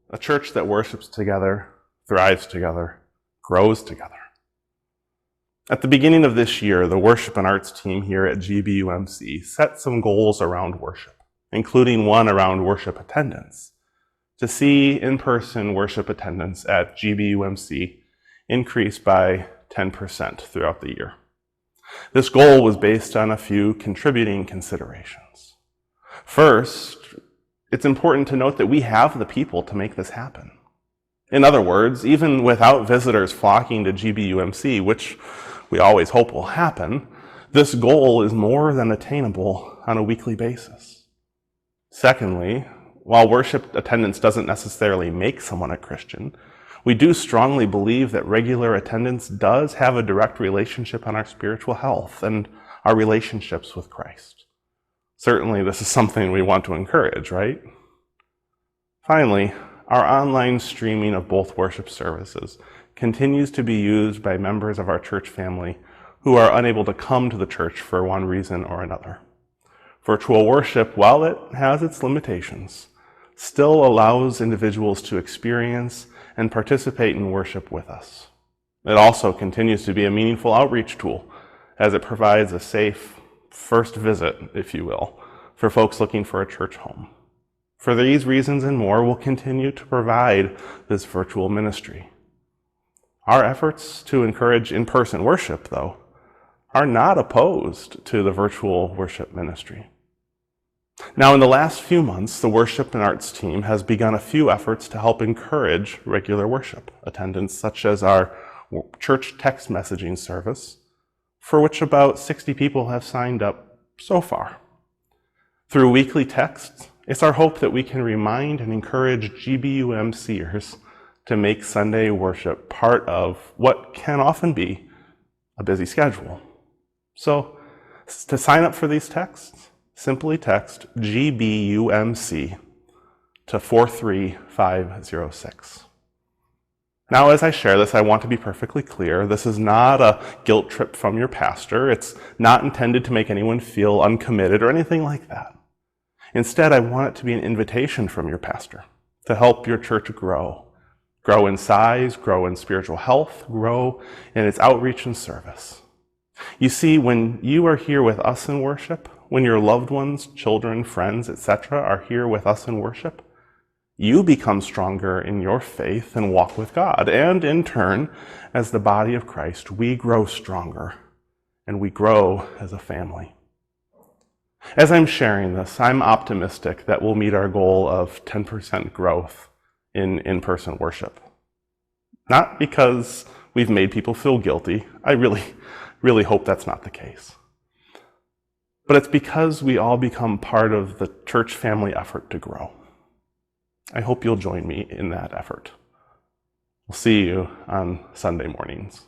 A church that worships together, thrives together, grows together. At the beginning of this year, the worship and arts team here at GBUMC set some goals around worship, including one around worship attendance, to see in-person worship attendance at GBUMC increase by 10% throughout the year. This goal was based on a few contributing considerations. First, it's important to note that we have the people to make this happen. In other words, even without visitors flocking to GBUMC, which we always hope will happen, this goal is more than attainable on a weekly basis. Secondly, while worship attendance doesn't necessarily make someone a Christian, we do strongly believe that regular attendance does have a direct relationship on our spiritual health and our relationships with Christ. Certainly, this is something we want to encourage, right? Finally, our online streaming of both worship services continues to be used by members of our church family who are unable to come to the church for one reason or another. Virtual worship, while it has its limitations, still allows individuals to experience and participate in worship with us. It also continues to be a meaningful outreach tool as it provides a safe first visit, if you will, for folks looking for a church home. For these reasons and more, we'll continue to provide this virtual ministry. Our efforts to encourage in-person worship, though, are not opposed to the virtual worship ministry. Now, in the last few months, the worship and arts team has begun a few efforts to help encourage regular worship attendance, such as our church text messaging service, for which about 60 people have signed up so far. Through weekly texts, it's our hope that we can remind and encourage GBUMCers to make Sunday worship part of what can often be a busy schedule. So, to sign up for these texts, simply text GBUMC to 43506. Now, as I share this, I want to be perfectly clear. This is not a guilt trip from your pastor. It's not intended to make anyone feel uncommitted or anything like that. Instead, I want it to be an invitation from your pastor to help your church grow. Grow in size, grow in spiritual health, grow in its outreach and service. You see, when you are here with us in worship, when your loved ones, children, friends, etc. are here with us in worship, you become stronger in your faith and walk with God. And in turn, as the body of Christ, we grow stronger and we grow as a family. As I'm sharing this, I'm optimistic that we'll meet our goal of 10% growth in in-person worship. Not because we've made people feel guilty. I really hope that's not the case. But it's because we all become part of the church family effort to grow. I hope you'll join me in that effort. We'll see you on Sunday mornings.